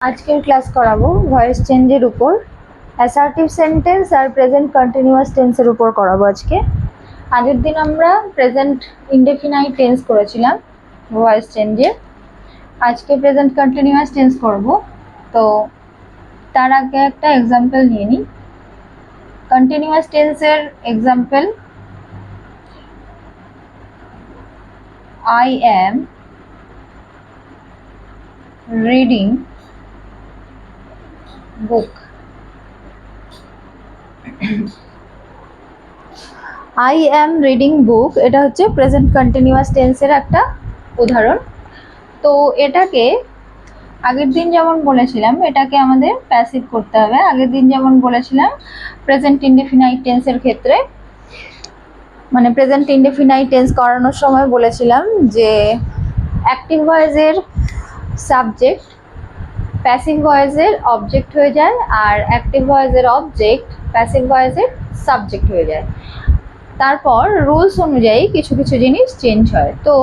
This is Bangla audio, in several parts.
আজকের ক্লাস করাবো ভয়েস চেঞ্জের উপর, অ্যাসার্টিভ সেন্টেন্স আর প্রেজেন্ট কন্টিনিউয়াস টেন্সের উপর করাবো আজকে। আগের দিন আমরা প্রেজেন্ট ইনডেফিনাইট টেন্স করেছিলাম ভয়েস চেঞ্জের, আজকে প্রেজেন্ট কন্টিনিউয়াস টেন্স করব। তো তার আগে একটা এক্সাম্পল নিয়ে নিই। কন্টিনিউয়াস টেন্সের example, I am reading book. I am reading বুক, এটা হচ্ছে প্রেজেন্ট কন্টিনিউয়াস টেন্সের একটা উদাহরণ। তো এটাকে আগের দিন যেমন বলেছিলাম এটাকে আমাদের প্যাসিভ করতে হবে। আগের দিন যেমন বলেছিলাম প্রেজেন্ট ইনডেফিনাইট টেন্সের ক্ষেত্রে, মানে প্রেজেন্ট ইনডেফিনাইট টেন্স করানোর সময় বলেছিলাম যে অ্যাক্টিভ ভয়েসের সাবজেক্ট প্যাসিভ ভয়েসের অবজেক্ট হয়ে যায়, আর অ্যাক্টিভ ভয়েসের অবজেক্ট প্যাসিভ ভয়েসের সাবজেক্ট হয়ে যায়। তারপর রুলস অনুযায়ী কিছু কিছু জিনিস চেঞ্জ হয়। তো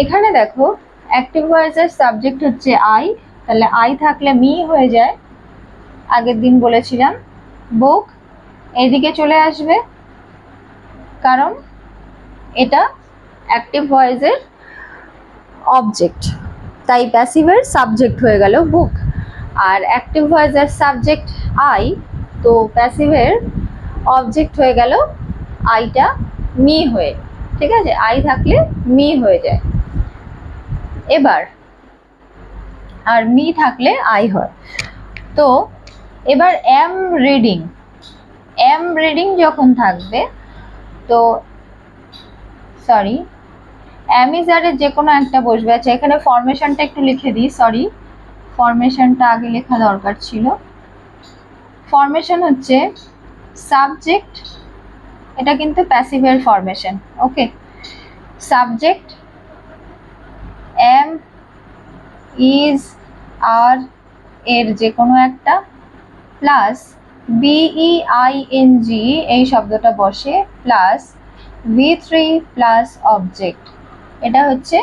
এখানে দেখো অ্যাক্টিভ ভয়েসের সাবজেক্ট হচ্ছে আই, তাহলে আই থাকলে মি হয়ে যায়। আগের দিন বলেছিলাম বুক এদিকে চলে আসবে, কারণ এটা অ্যাক্টিভ ভয়েসের অবজেক্ট, তাই প্যাসিভের সাবজেক্ট হয়ে গেল বুক। আর অ্যাক্টিভ ভয়েসের সাবজেক্ট আই, তো প্যাসিভের অবজেক্ট হয়ে গেল আইটা মি হয়ে। ঠিক আছে, আই থাকলে মি হয়ে যায় এবার, আর মি থাকলে আই হয়। তো এবার এম রিডিং যখন থাকবে, তো সরি এম ইজ আর যে কোনো একটা বসবে। আচ্ছা এখানে ফরমেশনটা একটু লিখে দিই, সরি ফরমেশনটা আগে লেখা দরকার ছিল। ফরমেশন হচ্ছে সাবজেক্ট, এটা কিন্তু প্যাসিভের formation. Okay, subject am is are এর যে কোনো একটা প্লাস বিইআইএনজি এই শব্দটা বসে প্লাস V3 প্লাস অবজেক্ট। এটা হচ্ছে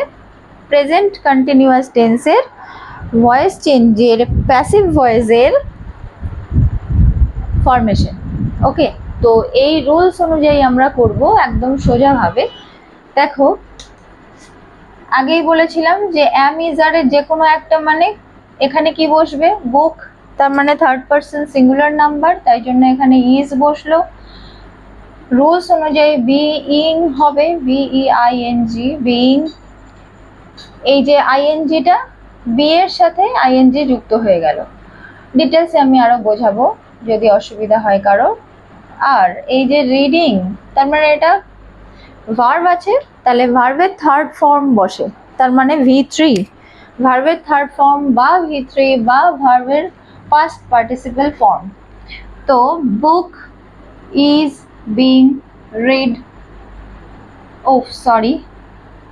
প্রেজেন্ট কন্টিনিউয়াস টেন্সের ভয়েস চেঞ্জের প্যাসিভ ভয়েসের ফরমেশন। ওকে, তো এই রুলস অনুযায়ী আমরা করব একদম সোজাভাবে। দেখো আগেই বলেছিলাম যে অ্যাম ইজ আর যে কোনো একটা, মানে এখানে কি বসবে বুক, তার মানে থার্ড পারসন সিঙ্গুলার নাম্বার, তাই জন্য এখানে ইজ বসলো। রুলস অনুযায়ী বিইং হবে বিইআইএনজি বিইং, এই যে আইএনজিটা বি এর সাথে আইএনজি যুক্ত হয়ে গেল। ডিটেলসে আমি আরো বোঝাবো যদি অসুবিধা হয় কারো। আর এই যে রিডিং, তার মানে এটা ভার্ব আছে, তাহলে ভার্বের থার্ড ফর্ম বসে, তার মানে V3, ভার্বের থার্ড ফর্ম বা V3 বা ভার্বের পাস্ট পার্টিসিপল ফর্ম। তো book is being read, oh sorry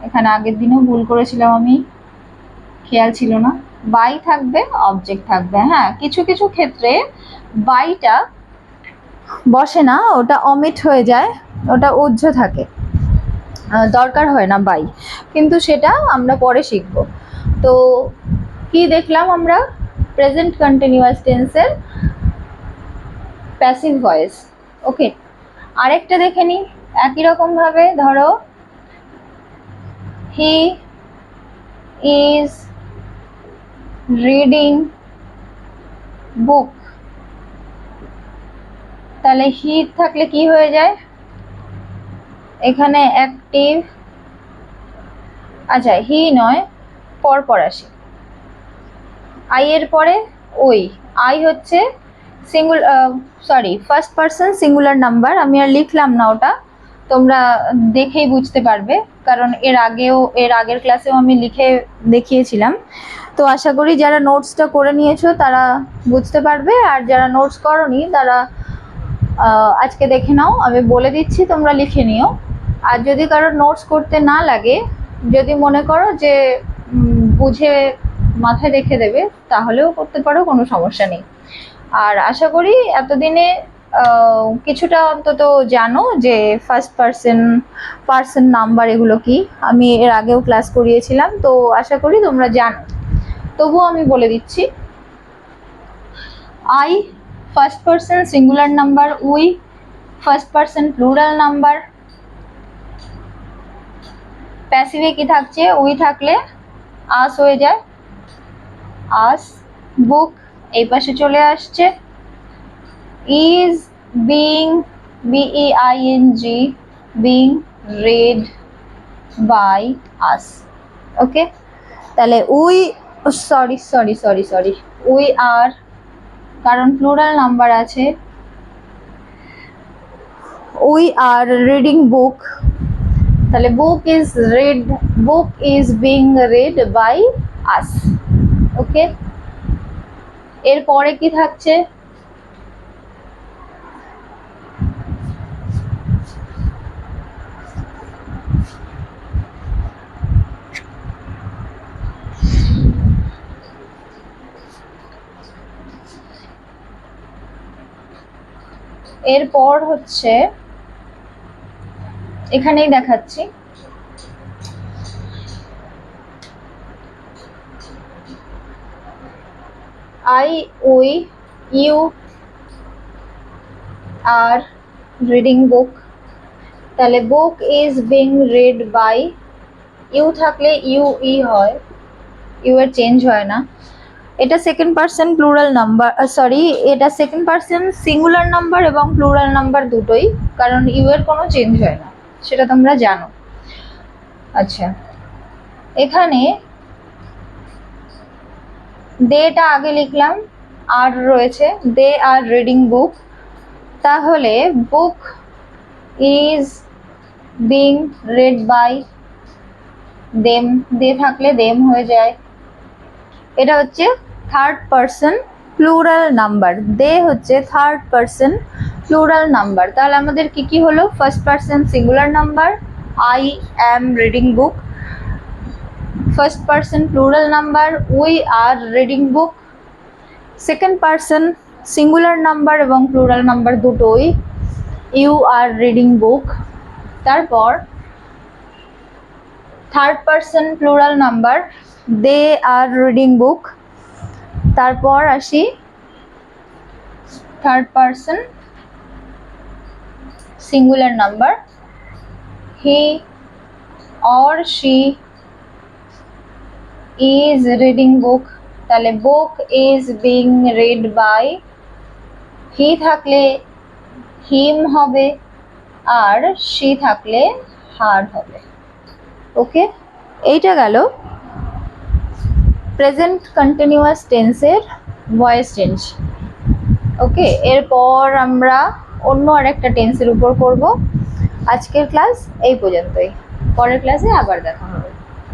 এখানে আগের দিনও ভুল করেছিলাম আমি, খেয়াল ছিল না। বাই থাকবে, অবজেক্ট থাকবে। হ্যাঁ, কিছু কিছু ক্ষেত্রে বাইটা বসে না, ওটা অমিট হয়ে যায়, ওটা উজ্জ্ব থাকে, দরকার হয় না বাই, কিন্তু সেটা আমরা পরে শিখব। তো কি দেখলাম আমরা, প্রেজেন্ট কন্টিনিউয়াস টেন্সের প্যাসিভ ভয়েস। ওকে, আরেকটা দেখে নিই একই রকম ভাবে। ধরো হি ইজ রিডিং বুক, তাহলে হি থাকলে কি হয়ে যায় এখানে অ্যাক্টিভ, আচ্ছা হি নয় পরপর আসে, আই এর পরে ওই, আই হচ্ছে ফার্স্ট পারসন সিঙ্গুলার নাম্বার, আমি আর লিখলাম না, ওটা তোমরা দেখেই বুঝতে পারবে, কারণ এর আগের ক্লাসেও আমি লিখে দেখিয়েছিলাম। তো আশা করি যারা নোটসটা করে নিয়েছো তারা বুঝতে পারবে, আর যারা নোটস করোনি তারা আজকে দেখে নাও, আমি বলে দিচ্ছি তোমরা লিখে নিও। আর যদি কারোর নোটস করতে না লাগে, যদি মনে করো যে বুঝে মাথায় রেখে দেবে, তাহলেও করতে পারো, কোনো সমস্যা নেই। আর আশা করি এতদিনে কিছুটা অন্তত জানো যে ফার্স্ট পার্সন নাম্বার এগুলো কি, আমি এর আগেও ক্লাস করিয়েছিলাম, তো আশা করি তোমরা জানো, তবুও আমি বলে দিচ্ছি। I first person singular number, we first person plural number. প্যাসিভে কি থাকছে, উই থাকলে আস হয়ে যায়, আস। বুক এই পাশে চলে আসছে, is being, B E I N G, being read by us. Okay, তাহলে we, sorry sorry sorry sorry, we are, কারণ প্লুরাল নাম্বার আছে, উই আর রিডিং বুক, তাহলে book is read, book is being read by us. Okay, এরপরে কি থাকছে, এরপর হচ্ছে এখানেই দেখাচ্ছি, I, we, you are reading book, তাহলে book is being read by, you থাকলে ইউ ই হয়, ইউ এর চেঞ্জ হয় না। এটা second person plural number, sorry এটা সেকেন্ড পার্সন সিঙ্গুলার নাম্বার এবং প্লুরাল নাম্বার দুটোই, কারণ ইউ এর কোনো চেঞ্জ হয় না, সেটা তোমরা জানো। আচ্ছা, এখানে দেটা আগে লিখলাম, আর রয়েছে, দে আর রিডিং বুক, তাহলে book is being read by them, they থাকলে দেম হয়ে যায়। এটা হচ্ছে third person plural number, they হচ্ছে থার্ড পার্সন প্লুরাল নাম্বার। তাহলে আমাদের কি কি হলো, first person singular number I am reading book, first person plural number we are reading book, second person singular number এবং প্লুরাল নাম্বার দুটোই, ইউ আর রিডিং বুক। তারপর third person plural number, they are reading book. তারপর আসি third person singular number, he or she is reading book, তাহলে book is being read by, he থাকলে হিম হবে আর শি থাকলে হার হবে। ওকে, এইটা গেল প্রেজেন্ট কন্টিনিউয়াস টেন্সের ভয়েস চেঞ্জ। ওকে, এরপর আমরা অন্য আরেকটা টেন্সের উপর করব। আজকের ক্লাস এই পর্যন্তই, পরের ক্লাসে আবার দেখা হবে।